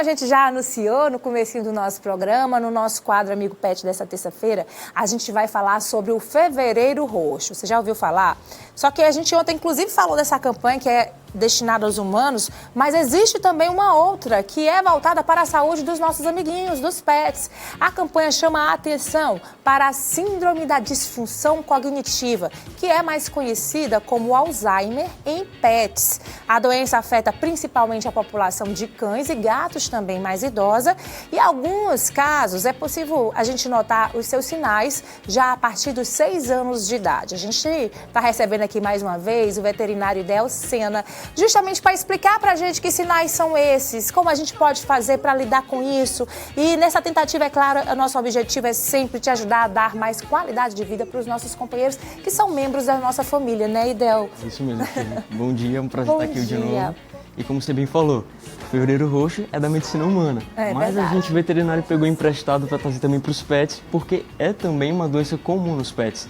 gente já anunciou no comecinho do nosso programa, no nosso quadro Amigo Pet dessa terça-feira, a gente vai falar sobre o Fevereiro Roxo. Você já ouviu falar? Só que a gente ontem, inclusive, falou dessa campanha que é destinada aos humanos, mas existe também uma outra que é voltada para a saúde dos nossos amiguinhos, dos pets. A campanha chama a atenção para a Síndrome da Disfunção Cognitiva, que é mais conhecida como Alzheimer em pets. A doença afeta principalmente a população de cães e gatos também mais idosa, e em alguns casos é possível a gente notar os seus sinais já a partir dos 6 anos de idade. A gente está recebendo aqui mais uma vez o veterinário Idel Sena, justamente para explicar para a gente que sinais são esses, como a gente pode fazer para lidar com isso. E nessa tentativa, é claro, o nosso objetivo é sempre te ajudar a dar mais qualidade de vida para os nossos companheiros, que são membros da nossa família, né, Idel? Isso mesmo, filho. Bom dia, é um prazer estar aqui de dia. novo. E como você bem falou, Fevereiro Roxo é da medicina humana. Mas verdade. A gente veterinário pegou emprestado para trazer também para os pets, porque é também uma doença comum nos pets.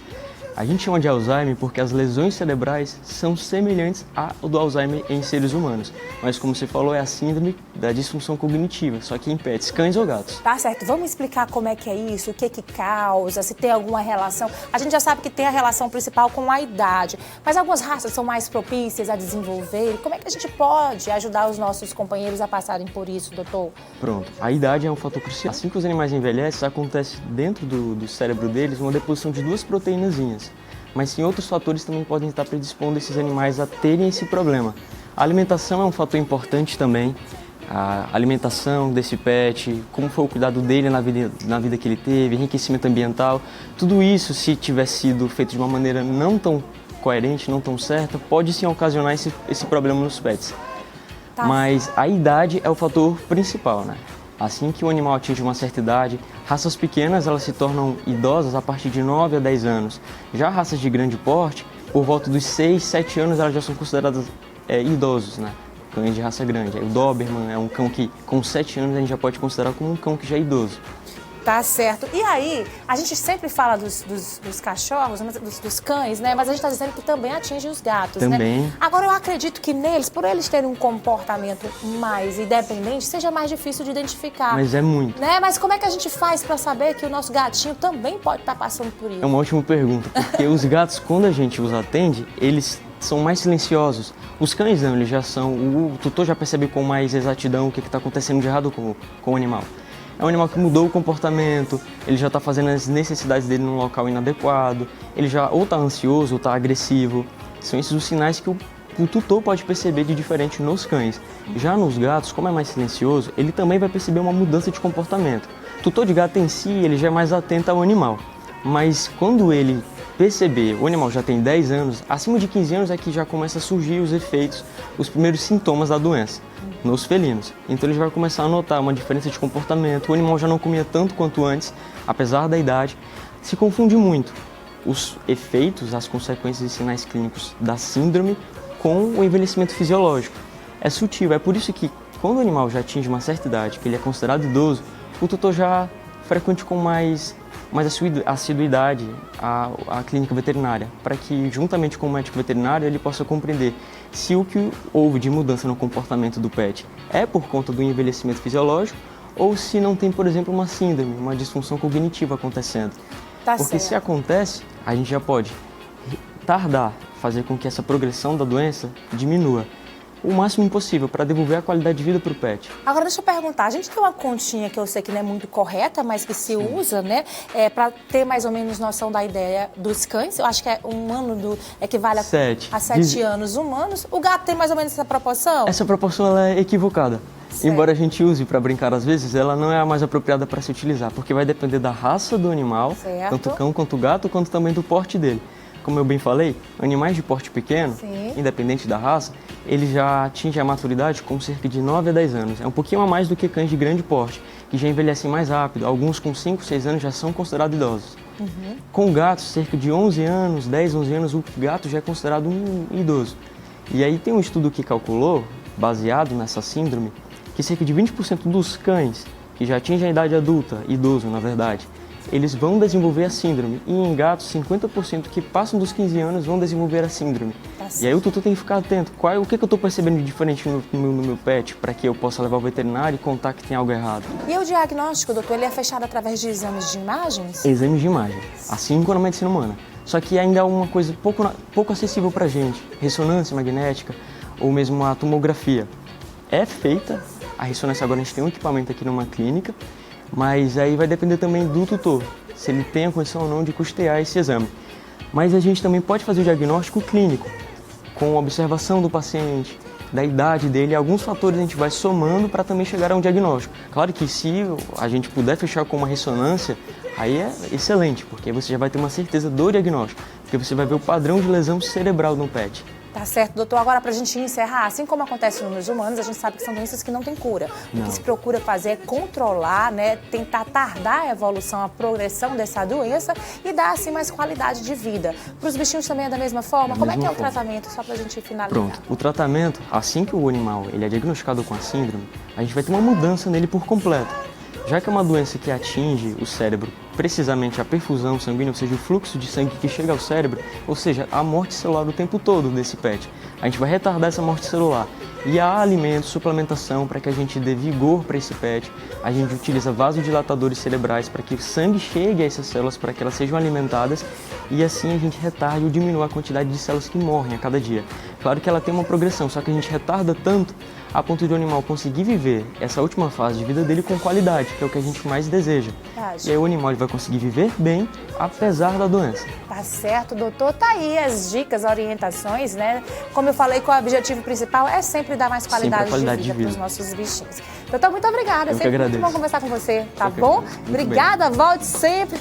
A gente chama de Alzheimer porque as lesões cerebrais são semelhantes ao do Alzheimer em seres humanos. Mas como você falou, é a síndrome da disfunção cognitiva, só que em pets, cães ou gatos. Tá certo, vamos explicar como é que é isso, o que que causa, se tem alguma relação. A gente já sabe que tem a relação principal com a idade, mas algumas raças são mais propícias a desenvolver. Como é que a gente pode ajudar os nossos companheiros a passarem por isso, doutor? Pronto, a idade é um fator crucial. Assim que os animais envelhecem, acontece dentro do cérebro deles uma deposição de 2 proteínazinhas. Mas sim, outros fatores também podem estar predispondo esses animais a terem esse problema. A alimentação é um fator importante também. A alimentação desse pet, como foi o cuidado dele na vida que ele teve, enriquecimento ambiental. Tudo isso, se tiver sido feito de uma maneira não tão coerente, não tão certa, pode sim ocasionar esse problema nos pets. Tá. Mas a idade é o fator principal, né? Assim que o animal atinge uma certa idade, raças pequenas elas se tornam idosas a partir de 9 a 10 anos. Já raças de grande porte, por volta dos 6, 7 anos, elas já são consideradas idosos, né? Cães de raça grande. O Doberman é um cão que com 7 anos a gente já pode considerar como um cão que já é idoso. Tá certo. E aí, a gente sempre fala dos cachorros, dos cães, né? Mas a gente está dizendo que também atinge os gatos, também. Né? Agora, eu acredito que neles, por eles terem um comportamento mais independente, seja mais difícil de identificar. Mas é muito. Né? Mas como é que a gente faz para saber que o nosso gatinho também pode estar passando por isso? É uma ótima pergunta, porque os gatos, quando a gente os atende, eles são mais silenciosos. Os cães não, eles já são... O tutor já percebe com mais exatidão o que está acontecendo de errado com o animal. É um animal que mudou o comportamento, ele já está fazendo as necessidades dele num local inadequado, ele já ou está ansioso ou está agressivo. São esses os sinais que o tutor pode perceber de diferente nos cães. Já nos gatos, como é mais silencioso, ele também vai perceber uma mudança de comportamento. O tutor de gato em si, ele já é mais atento ao animal, mas quando ele perceber, o animal já tem 10 anos, acima de 15 anos é que já começa a surgir os efeitos, os primeiros sintomas da doença nos felinos. Então ele vai começar a notar uma diferença de comportamento, o animal já não comia tanto quanto antes, apesar da idade, se confunde muito os efeitos, as consequências e sinais clínicos da síndrome com o envelhecimento fisiológico. É sutil, é por isso que quando o animal já atinge uma certa idade, que ele é considerado idoso, o tutor já frequente com mais assiduidade a clínica veterinária, para que, juntamente com o médico veterinário, ele possa compreender se o que houve de mudança no comportamento do pet é por conta do envelhecimento fisiológico ou se não tem, por exemplo, uma síndrome, uma disfunção cognitiva acontecendo. Tá Porque certo. Se acontece, a gente já pode tardar, fazer com que essa progressão da doença diminua o máximo possível para devolver a qualidade de vida para o pet. Agora, deixa eu perguntar, a gente tem uma continha que eu sei que não é muito correta, mas que se usa, né, para ter mais ou menos noção da ideia dos cães. Eu acho que é um ano equivale a 7 anos humanos. O gato tem mais ou menos essa proporção? Essa proporção ela é equivocada. Certo. Embora a gente use para brincar às vezes, ela não é a mais apropriada para se utilizar, porque vai depender da raça do animal, certo. Tanto o cão quanto o gato, quanto também do porte dele. Como eu bem falei, animais de porte pequeno, sim, independente da raça, ele já atinge a maturidade com cerca de 9 a 10 anos. É um pouquinho a mais do que cães de grande porte, que já envelhecem mais rápido. Alguns com 5, 6 anos já são considerados idosos. Uhum. Com gatos, cerca de 11 anos, 10, 11 anos, o gato já é considerado um idoso. E aí tem um estudo que calculou, baseado nessa síndrome, que cerca de 20% dos cães que já atingem a idade adulta, idoso na verdade, eles vão desenvolver a síndrome. E em gatos, 50% que passam dos 15 anos vão desenvolver a síndrome. E aí o tutor tem que ficar atento. O que eu estou percebendo de diferente no meu pet para que eu possa levar ao veterinário e contar que tem algo errado? E o diagnóstico, doutor, ele é fechado através de exames de imagens? Exames de imagem, assim como na medicina humana. Só que ainda é uma coisa pouco acessível para a gente. Ressonância magnética ou mesmo a tomografia. É feita, a ressonância agora a gente tem um equipamento aqui numa clínica, mas aí vai depender também do tutor, se ele tem a condição ou não de custear esse exame. Mas a gente também pode fazer o diagnóstico clínico, com observação do paciente, da idade dele, alguns fatores a gente vai somando para também chegar a um diagnóstico. Claro que se a gente puder fechar com uma ressonância, aí é excelente, porque você já vai ter uma certeza do diagnóstico, porque você vai ver o padrão de lesão cerebral no pet. Tá certo, doutor. Agora, para a gente encerrar, assim como acontece nos humanos, a gente sabe que são doenças que não têm cura. O que se procura fazer é controlar, né, tentar tardar a evolução, a progressão dessa doença e dar, assim, mais qualidade de vida. Para os bichinhos também é da mesma forma? Como é que é o tratamento, só para a gente finalizar? Pronto. O tratamento, assim que o animal ele é diagnosticado com a síndrome, a gente vai ter uma mudança nele por completo. Já que é uma doença que atinge o cérebro, precisamente a perfusão sanguínea, ou seja, o fluxo de sangue que chega ao cérebro, ou seja, a morte celular o tempo todo desse pet. A gente vai retardar essa morte celular. E há alimentos, suplementação para que a gente dê vigor para esse pet. A gente utiliza vasodilatadores cerebrais para que o sangue chegue a essas células, para que elas sejam alimentadas e assim a gente retarde ou diminua a quantidade de células que morrem a cada dia. Claro que ela tem uma progressão, só que a gente retarda tanto a ponto de o animal conseguir viver essa última fase de vida dele com qualidade, que é o que a gente mais deseja. E aí o animal ele vai conseguir viver bem, apesar da doença. Tá certo, doutor. Tá aí as dicas, orientações, né? Como eu falei, que o objetivo principal é sempre dar mais qualidade de vida para os nossos bichinhos. Doutor, muito obrigada. Eu sempre que agradeço. muito bom conversar com você, tá bom? Obrigada, volte sempre.